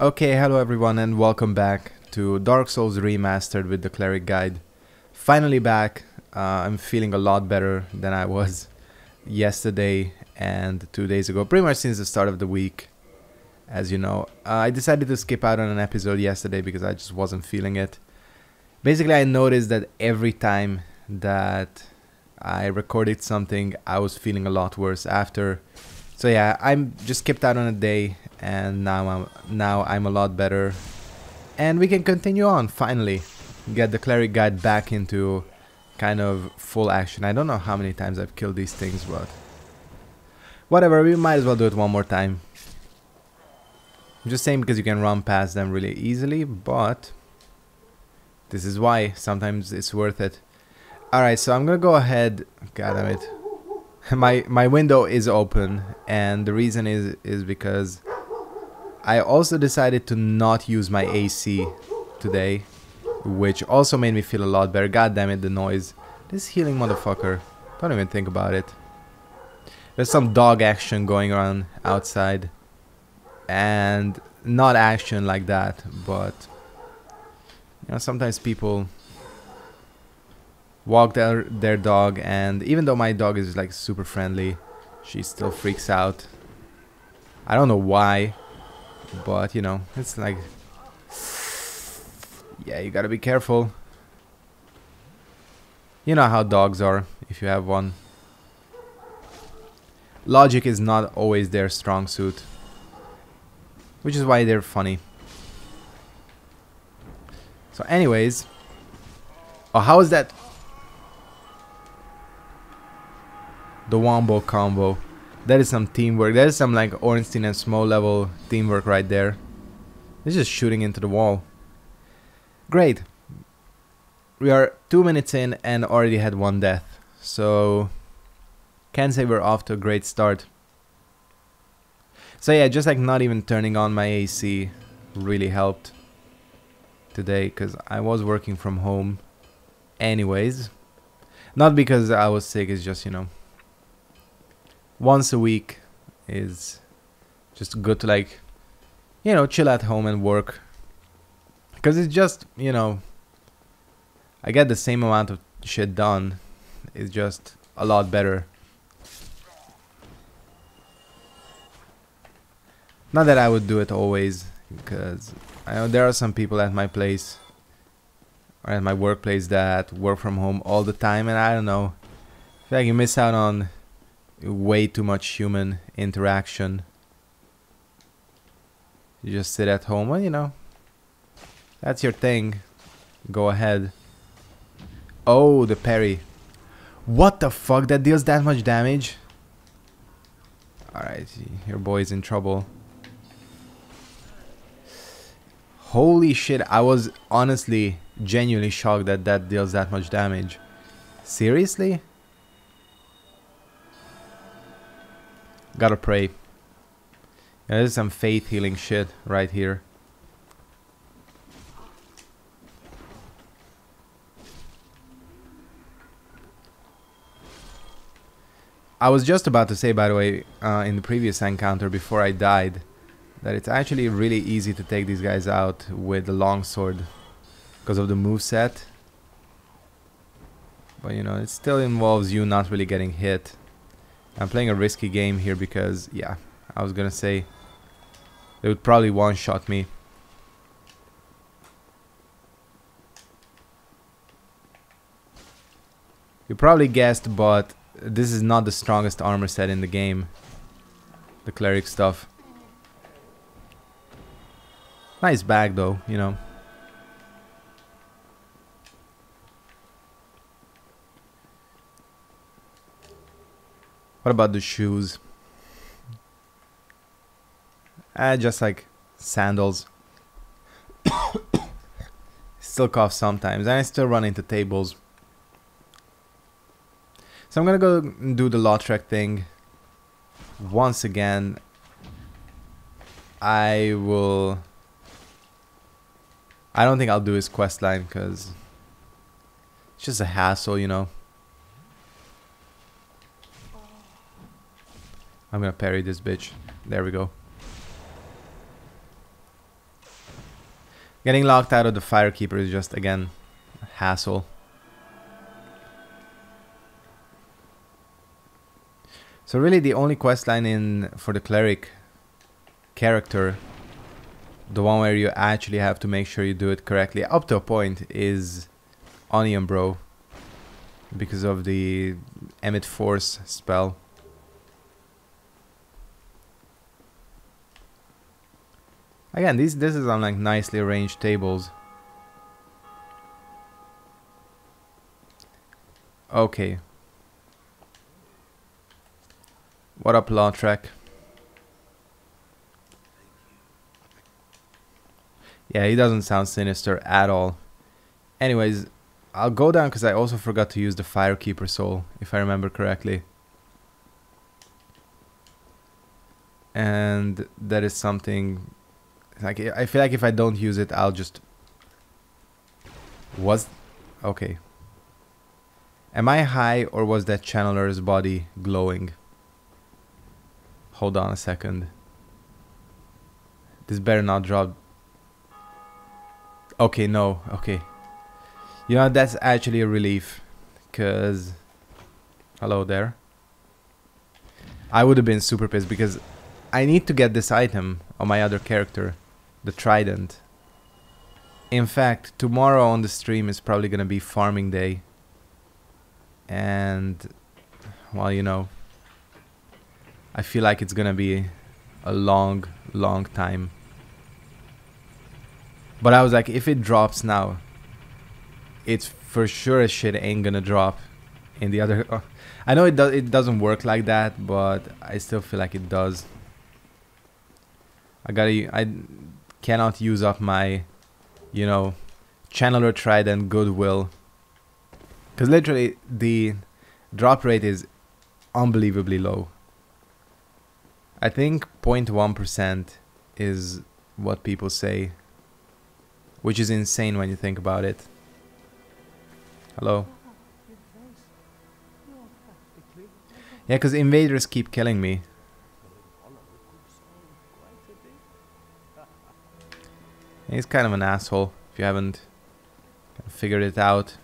Okay, hello everyone and welcome back to Dark Souls Remastered with the Cleric guide. Finally back. I'm feeling a lot better than I was yesterday and 2 days ago, pretty much since the start of the week. As you know, I decided to skip out on an episode yesterday because I just wasn't feeling it. Basically, I noticed that every time that I recorded something, I was feeling a lot worse after. So yeah, I'm just skipped out on a day, and now I'm a lot better, and we can continue on. Finally, get the Cleric guide back into kind of full action. I don't know how many times I've killed these things, but whatever. We might as well do it one more time. I'm just saying because you can run past them really easily, but this is why sometimes it's worth it. Alright, so I'm gonna go ahead. God damn it. My window is open, and the reason is because I also decided to not use my AC today, which also made me feel a lot better. God damn it, the noise. This healing motherfucker. Don't even think about it. There's some dog action going on outside, and not action like that, but you know, sometimes people walk their dog, and even though my dog is like super friendly, she still freaks out. I don't know why, but you know, it's like, yeah, you gotta be careful. You know how dogs are if you have one. Logic is not always their strong suit, which is why they're funny. So anyways, oh, how is that? The wombo combo. That is some teamwork. That is some like Ornstein and small level teamwork right there. It's just shooting into the wall. Great. We are 2 minutes in and already had one death. So can say we're off to a great start. So yeah, just like not even turning on my AC really helped today, because I was working from home anyways. Not because I was sick, it's just, you know, once a week is just good to, like, you know, chill at home and work, because it's just, you know, I get the same amount of shit done. It's just a lot better. Not that I would do it always, because I know there are some people at my place or at my workplace that work from home all the time, and I don't know, I feel like you miss out on way too much human interaction. You just sit at home. Well, you know, that's your thing. Go ahead. Oh, the parry. What the fuck? That deals that much damage? Alright, your boy's in trouble. Holy shit, I was honestly genuinely shocked that that deals that much damage. Seriously? Gotta pray. Yeah, there's some faith healing shit right here. I was just about to say, by the way, in the previous encounter before I died, that it's actually really easy to take these guys out with the longsword because of the moveset. But you know, it still involves you not really getting hit. I'm playing a risky game here because, yeah, I was gonna say they would probably one-shot me. You probably guessed, but this is not the strongest armor set in the game. The Cleric stuff. Nice bag though, you know. What about the shoes? Just like sandals. Still cough sometimes, and I still run into tables. So I'm gonna go do the Lautrec thing. Once again, I don't think I'll do his questline because it's just a hassle, you know. I'm gonna parry this bitch. There we go. Getting locked out of the Firekeeper is just, again, a hassle. So really the only questline for the Cleric character, the one where you actually have to make sure you do it correctly up to a point, is Onion Bro, because of the Emit Force spell. Again, this is on like nicely arranged tables. Okay. What up, Lautrec? Yeah, he doesn't sound sinister at all. Anyways, I'll go down because I also forgot to use the Firekeeper soul, if I remember correctly. And that is something... like, I feel like if I don't use it, I'll just... Okay. Am I high, or was that channeler's body glowing? Hold on a second. This better not drop. Okay, no. Okay. You know, that's actually a relief. Because... hello there. I would have been super pissed because I need to get this item on my other character. The Trident. In fact, tomorrow on the stream is probably going to be farming day. And... well, you know... I feel like it's gonna be a long time. But I was like, if it drops now, it's for sure as shit ain't gonna drop in the other... I know it doesn't work like that, but I still feel like it does. I cannot use up my, you know, Channeler Trident goodwill. Because literally the drop rate is unbelievably low. I think 0.1% is what people say, which is insane when you think about it. Hello? Yeah, because invaders keep killing me. He's kind of an asshole, if you haven't figured it out.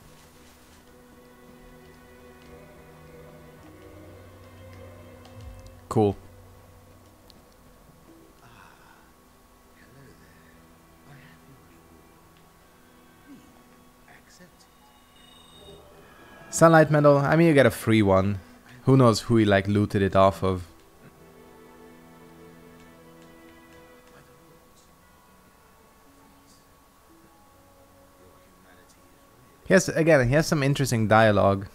Cool. Sunlight medal, I mean, you get a free one. Who knows who he like looted it off of. Yes, again, he has some interesting dialogue.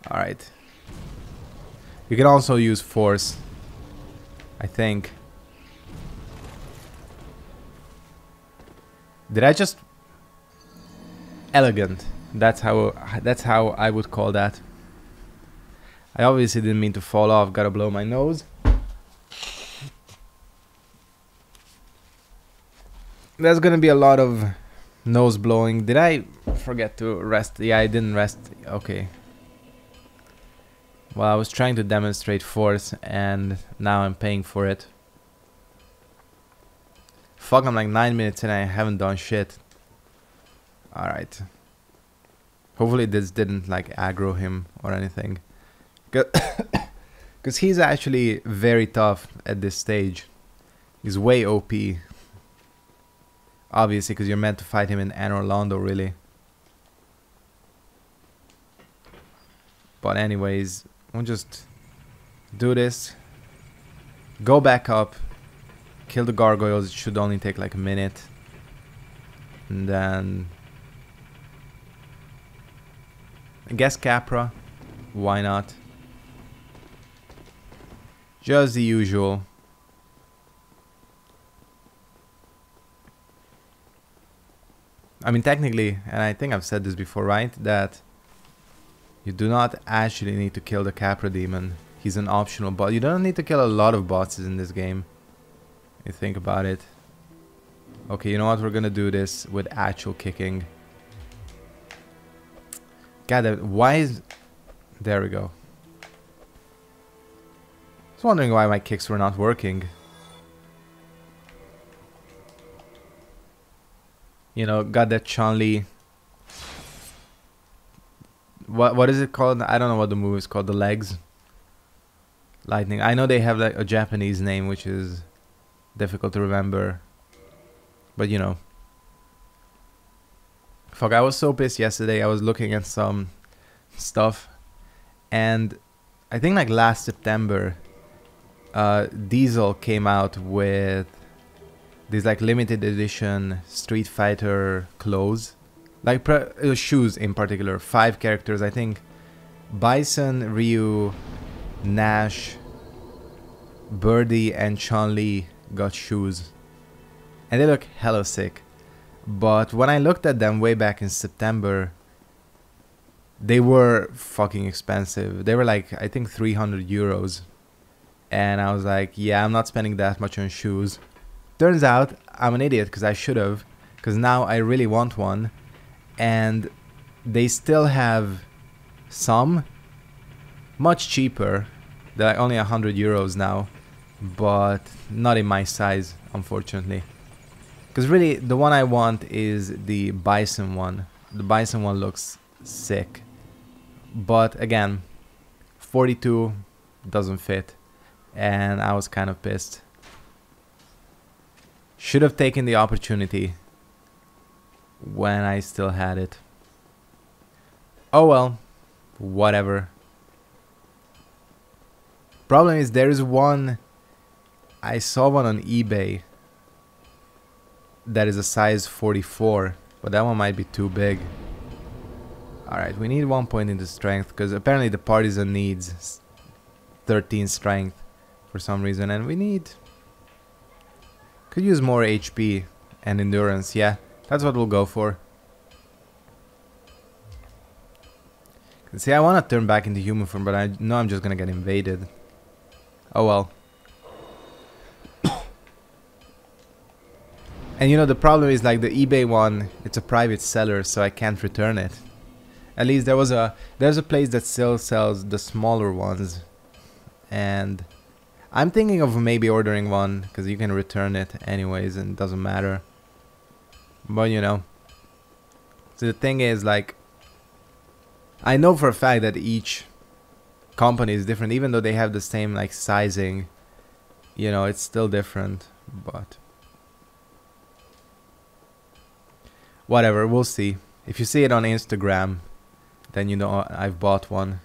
Alright. You can also use force, I think. Did I just... elegant. That's how I would call that. I obviously didn't mean to fall off. Gotta blow my nose. There's gonna be a lot of nose blowing. Did I forget to rest? Yeah, I didn't rest. Okay. Well, I was trying to demonstrate force and now I'm paying for it. Fuck, I'm like 9 minutes in and I haven't done shit. Alright. Hopefully this didn't like aggro him or anything. Because he's actually very tough at this stage. He's way OP. Obviously, because you're meant to fight him in Anor Londo, really. But anyways, we'll just do this. Go back up. Kill the gargoyles. It should only take like a minute. And then... I guess Capra. Why not? Just the usual. I mean, technically, and I think I've said this before, right? That you do not actually need to kill the Capra Demon. He's an optional boss. You don't need to kill a lot of bosses in this game. You think about it. Okay, you know what? We're gonna do this with actual kicking. God, why is... There we go. wondering why my kicks were not working. You know, got that Chun-Li. What is it called? I don't know what the move is called. The legs. Lightning. I know they have like a Japanese name, which is difficult to remember. But you know. Fuck, I was so pissed yesterday. I was looking at some stuff. And I think like last September, Diesel came out with these like limited edition Street Fighter clothes. Like shoes in particular. 5 characters, I think. Bison, Ryu, Nash, Birdie, and Chun-Li got shoes. And they look hella sick. But when I looked at them way back in September, they were fucking expensive. They were like, I think 300 euros. And I was like, yeah, I'm not spending that much on shoes. Turns out I'm an idiot because I should have. Because now I really want one. And they still have some much cheaper. They're like only 100 euros now. But not in my size, unfortunately. Because really, the one I want is the Bison one. The Bison one looks sick. But again, 42 doesn't fit. And I was kind of pissed. Should have taken the opportunity when I still had it. Oh well, whatever. Problem is, there is one. I saw one on eBay that is a size 44, but that one might be too big. Alright, we need 1 point into strength, because apparently the partisan needs 13 strength for some reason, and we need... Could use more HP and endurance, yeah, that's what we'll go for. See, I want to turn back into human form, but I know I'm just gonna get invaded. Oh well. And you know, the problem is like the eBay one, it's a private seller, so I can't return it. At least there's a place that still sells the smaller ones. And I'm thinking of maybe ordering one, because you can return it anyways and it doesn't matter. But you know. So the thing is, like, I know for a fact that each company is different, even though they have the same like sizing. You know, it's still different, but whatever, we'll see. If you see it on Instagram, then you know I've bought one.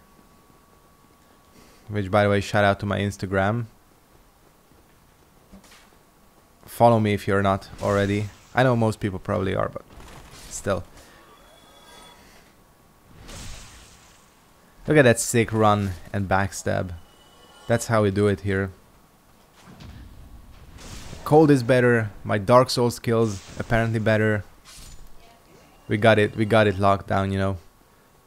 Which, by the way, shout out to my Instagram. Follow me if you're not already. I know most people probably are, but still. Look at that sick run and backstab. That's how we do it here. Cold is better. My Dark Souls skills apparently better. We got it locked down, you know.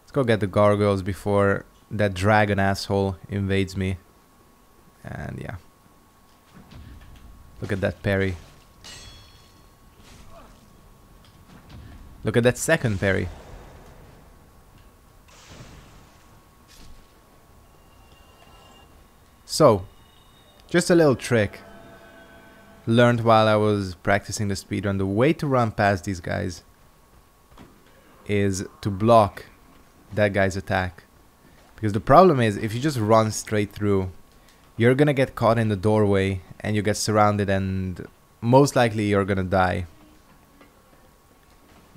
Let's go get the gargoyles before that dragon asshole invades me. And yeah. Look at that parry. Look at that second parry. So, just a little trick. Learned while I was practicing the speedrun. The way to run past these guys is to block that guy's attack. Because the problem is, if you just run straight through, you're gonna get caught in the doorway and you get surrounded and most likely you're gonna die.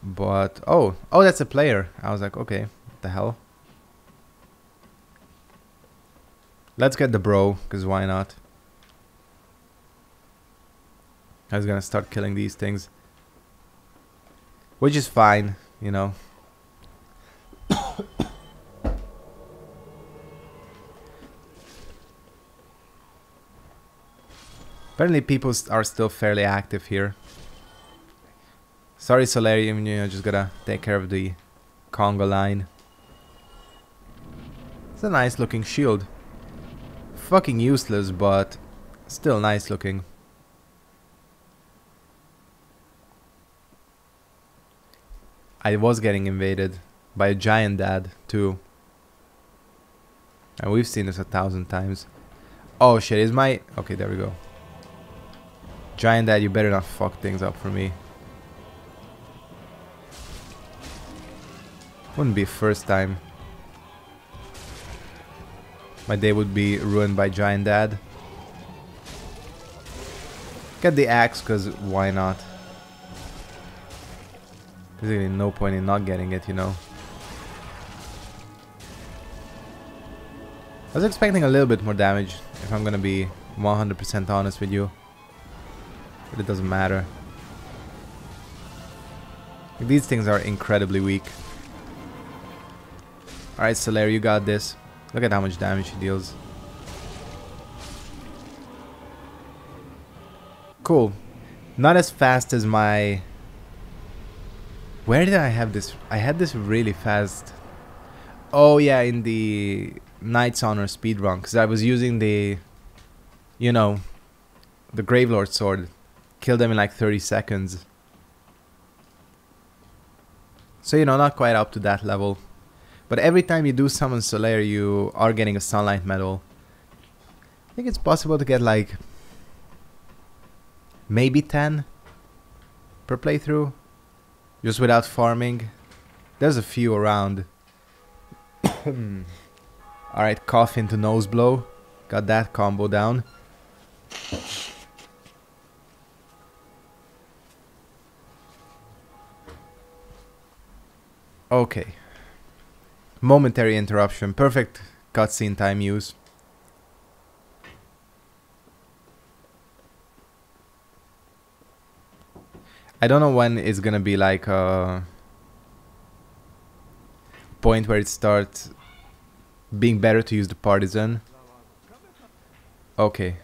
But, oh, that's a player. I was like, okay, what the hell? Let's get the bro, because why not? I was gonna start killing these things. Which is fine, you know. Apparently people are still fairly active here. Sorry Solarium, you know, just gotta take care of the Conga line. It's a nice looking shield. Fucking useless, but still nice looking. I was getting invaded by a giant dad too. And we've seen this 1,000 times. Oh shit, is my... Okay, there we go. Giant Dad, you better not fuck things up for me. Wouldn't be first time. My day would be ruined by Giant Dad. Get the axe, cause why not? There's really no point in not getting it, you know. I was expecting a little bit more damage, if I'm gonna be 100% honest with you. But it doesn't matter. These things are incredibly weak. Alright, Solaire, you got this. Look at how much damage he deals. Cool. Not as fast as my... Where did I have this? I had this really fast. Oh yeah, in the Knight's Honor speedrun. Because I was using the... You know, the Gravelord sword. Killed them in like 30 seconds. So, you know, not quite up to that level. But every time you do summon Solaire, you are getting a Sunlight Medal. I think it's possible to get like... Maybe 10 per playthrough. Just without farming. There's a few around. Alright, cough into nose blow. Got that combo down. Okay. Momentary interruption. Perfect cutscene time use. I don't know when it's gonna be like a point where it starts being better to use the partisan. Okay.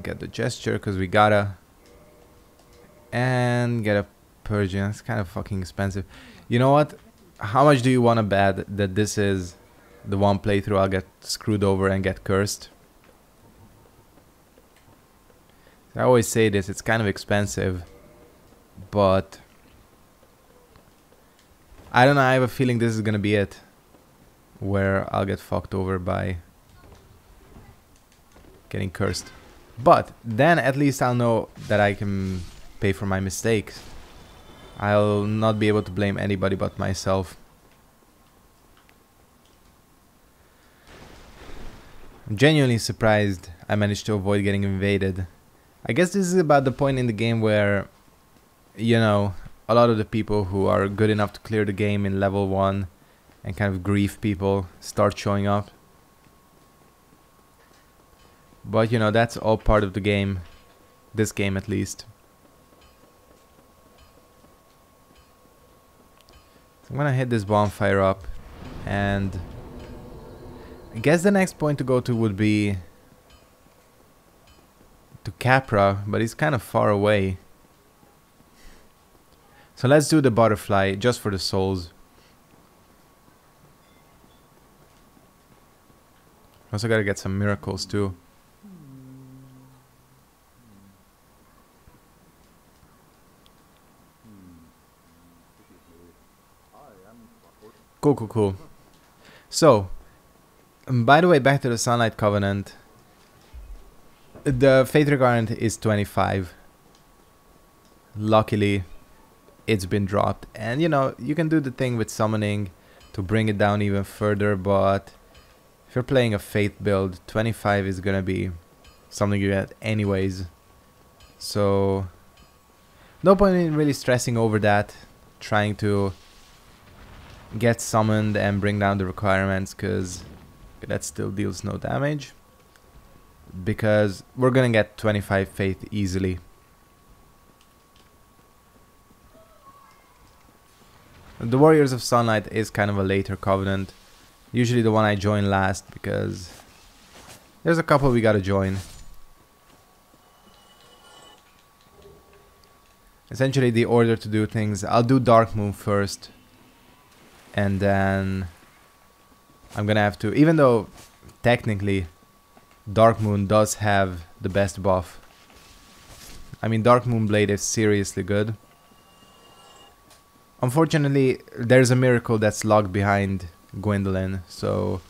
Get the gesture because we gotta. And get a Purgeon. It's kind of fucking expensive. You know what? How much do you want to bet that this is the one playthrough I'll get screwed over and get cursed? I always say this, it's kind of expensive, but I don't know, I have a feeling this is gonna be it, where I'll get fucked over by getting cursed. But then at least I'll know that I can pay for my mistakes. I'll not be able to blame anybody but myself. I'm genuinely surprised I managed to avoid getting invaded. I guess this is about the point in the game where, you know, a lot of the people who are good enough to clear the game in level 1 and kind of grief people start showing up. But, you know, that's all part of the game. This game, at least. So I'm gonna hit this bonfire up. And I guess the next point to go to would be to Capra, but it's kind of far away. So let's do the butterfly just for the souls. Also gotta get some miracles too. Cool, cool, cool. So, by the way, back to the Sunlight Covenant. The Fate Regardant is 25. Luckily, it's been dropped. And, you know, you can do the thing with summoning to bring it down even further, but if you're playing a Fate build, 25 is gonna be something you get anyways. So, no point in really stressing over that, trying to get summoned and bring down the requirements, because that still deals no damage. Because we're gonna get 25 faith easily. The Warriors of Sunlight is kind of a later covenant. Usually the one I join last, because there's a couple we gotta join. Essentially the order to do things. I'll do Dark Moon first. And then I'm gonna have to, even though technically Dark Moon does have the best buff. I mean, Dark Moon Blade is seriously good. Unfortunately, there's a miracle that's locked behind Gwendolyn, so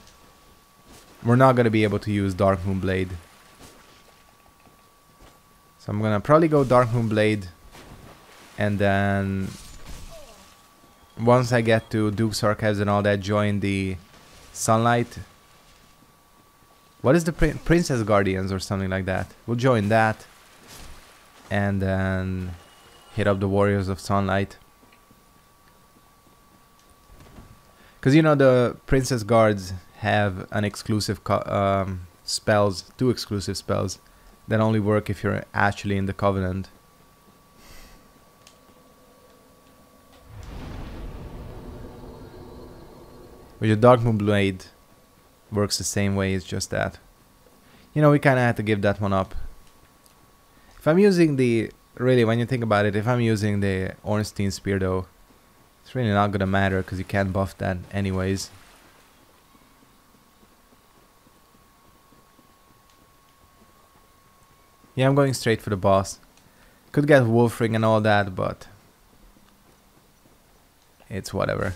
we're not going to be able to use Dark Moon Blade. So I'm going to probably go Dark Moon Blade. And then once I get to Duke's Archives and all that, join the Sunlight. What is the Princess Guardians or something like that? We'll join that. And then hit up the Warriors of Sunlight. Because you know the Princess Guards have an exclusive spells, 2 exclusive spells that only work if you're actually in the Covenant. With the Dark Moon Blade works the same way, it's just that, you know, we kind of had to give that one up. If I'm using the, really when you think about it, if I'm using the Ornstein Spear though, it's really not gonna matter because you can't buff that anyways. Yeah, I'm going straight for the boss. Could get Wolf Ring and all that, but it's whatever.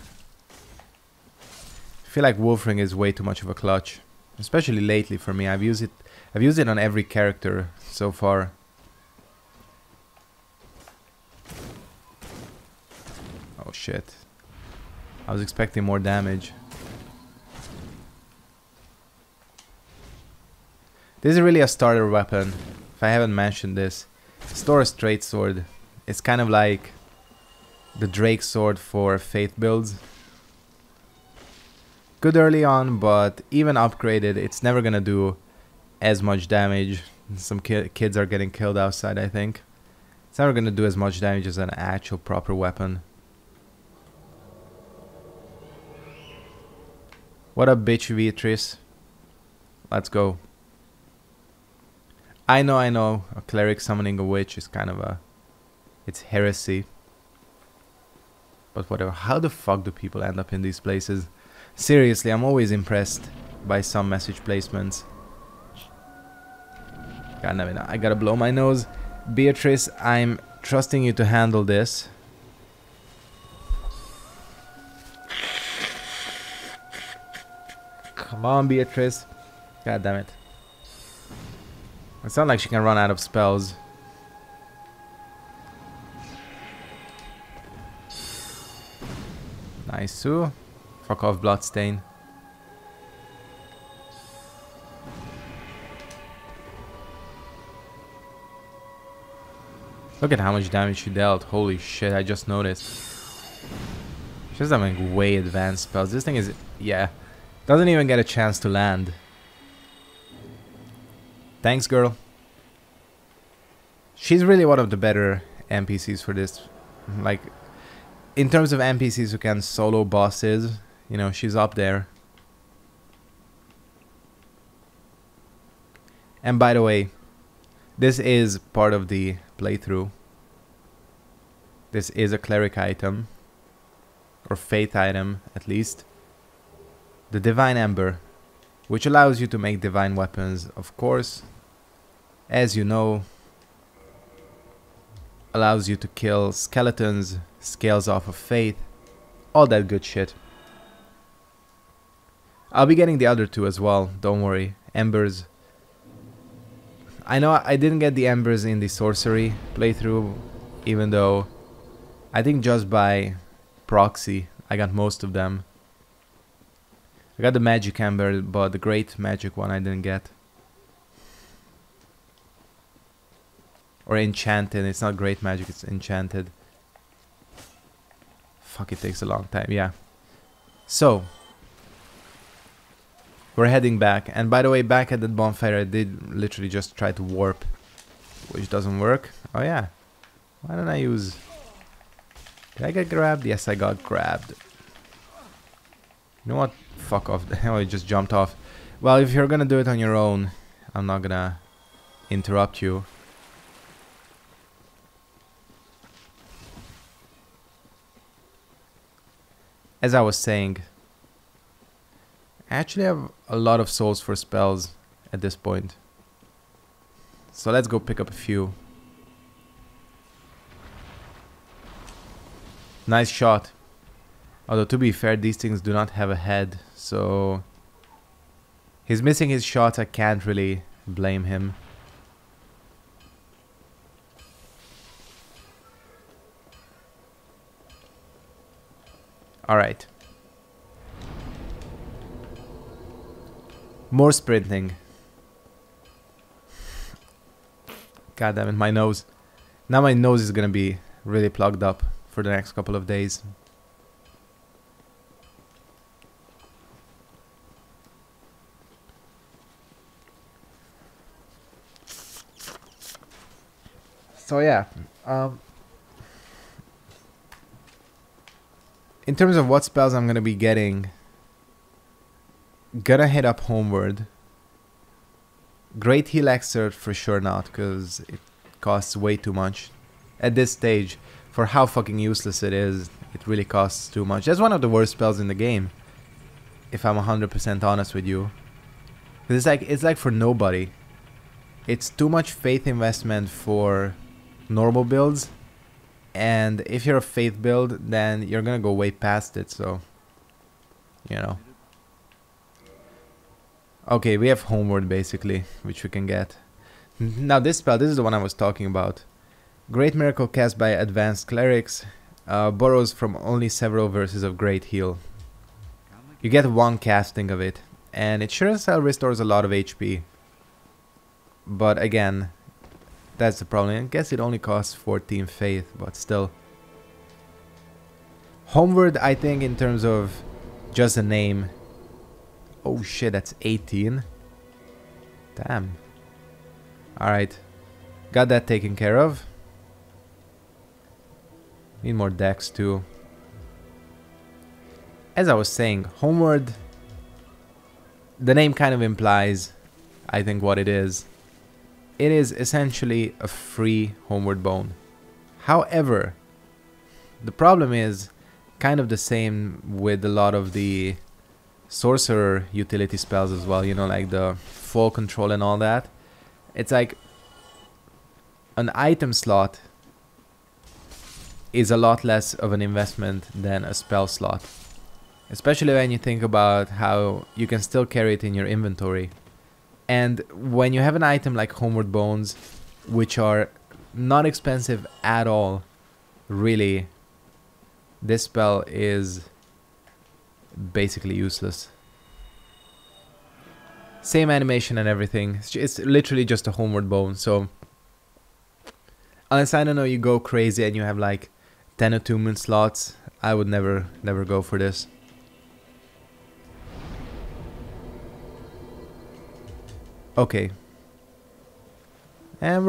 I feel like Wolf Ring is way too much of a clutch, especially lately for me. I've used it on every character so far. Oh shit. I was expecting more damage. This is really a starter weapon. If I haven't mentioned this, Store Straight Sword. It's kind of like the Drake Sword for Faith builds. Good early on, but even upgraded, it's never gonna do as much damage. Some kids are getting killed outside, I think. It's never gonna do as much damage as an actual proper weapon. What a bitch, Beatrice. Let's go. I know, a cleric summoning a witch is kind of a... it's heresy. But whatever, how the fuck do people end up in these places? Seriously, I'm always impressed by some message placements. God damn it, I gotta blow my nose. Beatrice, I'm trusting you to handle this. Come on, Beatrice. God damn it. It sounds like she can run out of spells. Nice too. Fuck off, Bloodstain. Look at how much damage she dealt. Holy shit, I just noticed. She's having way advanced spells. This thing is... yeah. Doesn't even get a chance to land. Thanks, girl. She's really one of the better NPCs for this. Like, in terms of NPCs who can solo bosses, you know, she's up there. And by the way, this is part of the playthrough. This is a cleric item. Or faith item, at least. The Divine Ember, which allows you to make divine weapons, of course. As you know, allows you to kill skeletons, scales off of faith, all that good shit. I'll be getting the other two as well, don't worry. Embers. I know I didn't get the Embers in the sorcery playthrough, even though I think just by proxy I got most of them. I got the magic Ember, but the great magic one I didn't get. Or enchanted, it's not great magic, it's enchanted. Fuck, it takes a long time, yeah. So, we're heading back. And by the way, back at that bonfire I did literally just try to warp, which doesn't work. Oh yeah, why don't I use... did I get grabbed? Yes, I got grabbed. You know what? Fuck off. Oh, it just jumped off. Well, if you're gonna do it on your own, I'm not gonna interrupt you. As I was saying, I actually have a lot of souls for spells at this point. So let's go pick up a few. Nice shot. Although to be fair, these things do not have a head, so He's missing his shots, I can't really blame him. Alright. More sprinting. God damn it, my nose. Now my nose is gonna be really plugged up for the next couple of days. So yeah, in terms of what spells I'm gonna be getting, gonna hit up Homeward. Great Heal Excerpt for sure not, because it costs way too much. At this stage, for how fucking useless it is, it really costs too much. That's one of the worst spells in the game, if I'm 100% honest with you. It's like for nobody. It's too much faith investment for normal builds, and if you're a faith build, then you're gonna go way past it, so you know. Okay, we have Homeward basically, which we can get. Now this spell, this is the one I was talking about. Great Miracle cast by advanced clerics, borrows from only several verses of Great Heal. You get one casting of it, and it sure as hell restores a lot of HP. But again, that's the problem. I guess it only costs 14 faith, but still. Homeward, I think in terms of just a name. Oh shit, that's 18. Damn. Alright. Got that taken care of. Need more decks too. As I was saying, Homeward, the name kind of implies, I think, what it is. It is essentially a free Homeward Bone. However, the problem is kind of the same with a lot of the sorcerer utility spells as well, you know, like the fall control and all that. It's like an item slot is a lot less of an investment than a spell slot. Especially when you think about how you can still carry it in your inventory. And when you have an item like Homeward Bones, which are not expensive at all, really, this spell is basically useless. Same animation and everything. It's literally just a Homeward Bone. So unless, I don't know, you go crazy and you have like 10 attunement slots, I would never go for this. Okay. And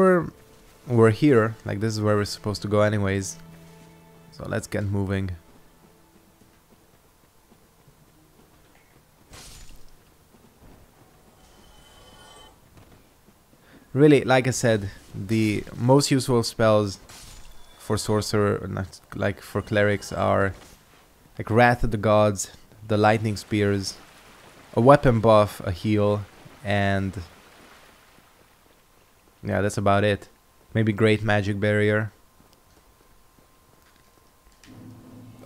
we're here. Like, this is where we're supposed to go anyways. So let's get moving. Really, like I said, the most useful spells for sorcerer, not like for clerics, are like Wrath of the Gods, the lightning spears, a weapon buff, a heal, and yeah, that's about it. Maybe Great Magic Barrier,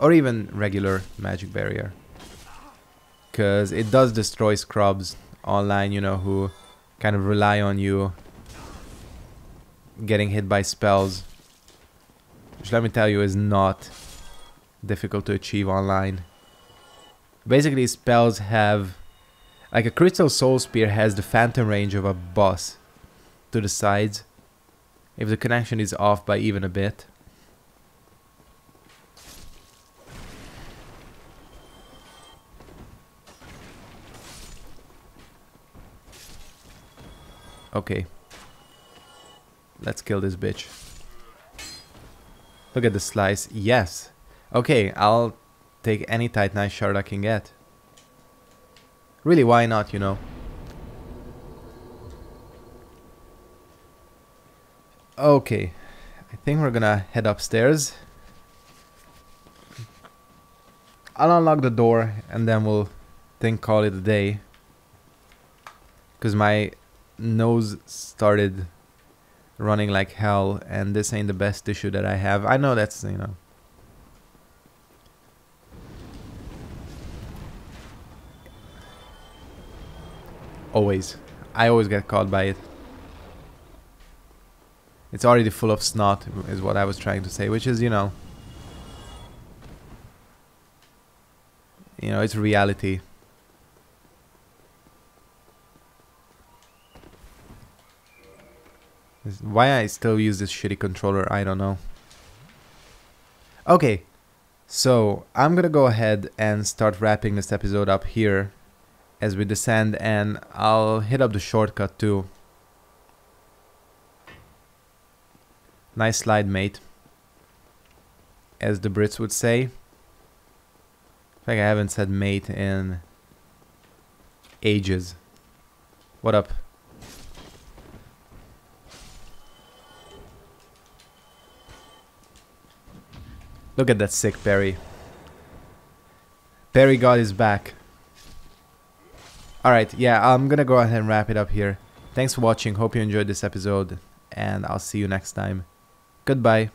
or even regular Magic Barrier, because it does destroy scrubs online, you know, who kind of rely on you getting hit by spells, which, let me tell you, is not difficult to achieve online. Basically, spells have, like, a Crystal Soul Spear has the phantom range of a boss to the sides if the connection is off by even a bit. Okay. Let's kill this bitch. Look at the slice. Yes. Okay, I'll take any Titanite shard I can get. Really, why not, you know? Okay. I think we're gonna head upstairs. I'll unlock the door and then we'll call it a day. Because my nose started running like hell, and this ain't the best tissue that I have. I know that's, you know. Always. I always get caught by it. It's already full of snot, is what I was trying to say, which is, you know, it's reality. Why I still use this shitty controller, I don't know. Okay, so I'm gonna go ahead and start wrapping this episode up here as we descend, and I'll hit up the shortcut too. Nice slide, mate, as the Brits would say. I think I haven't said mate in ages. What up? Look at that sick Perry. Perry got his back. Alright, yeah, I'm gonna go ahead and wrap it up here. Thanks for watching, hope you enjoyed this episode, and I'll see you next time. Goodbye.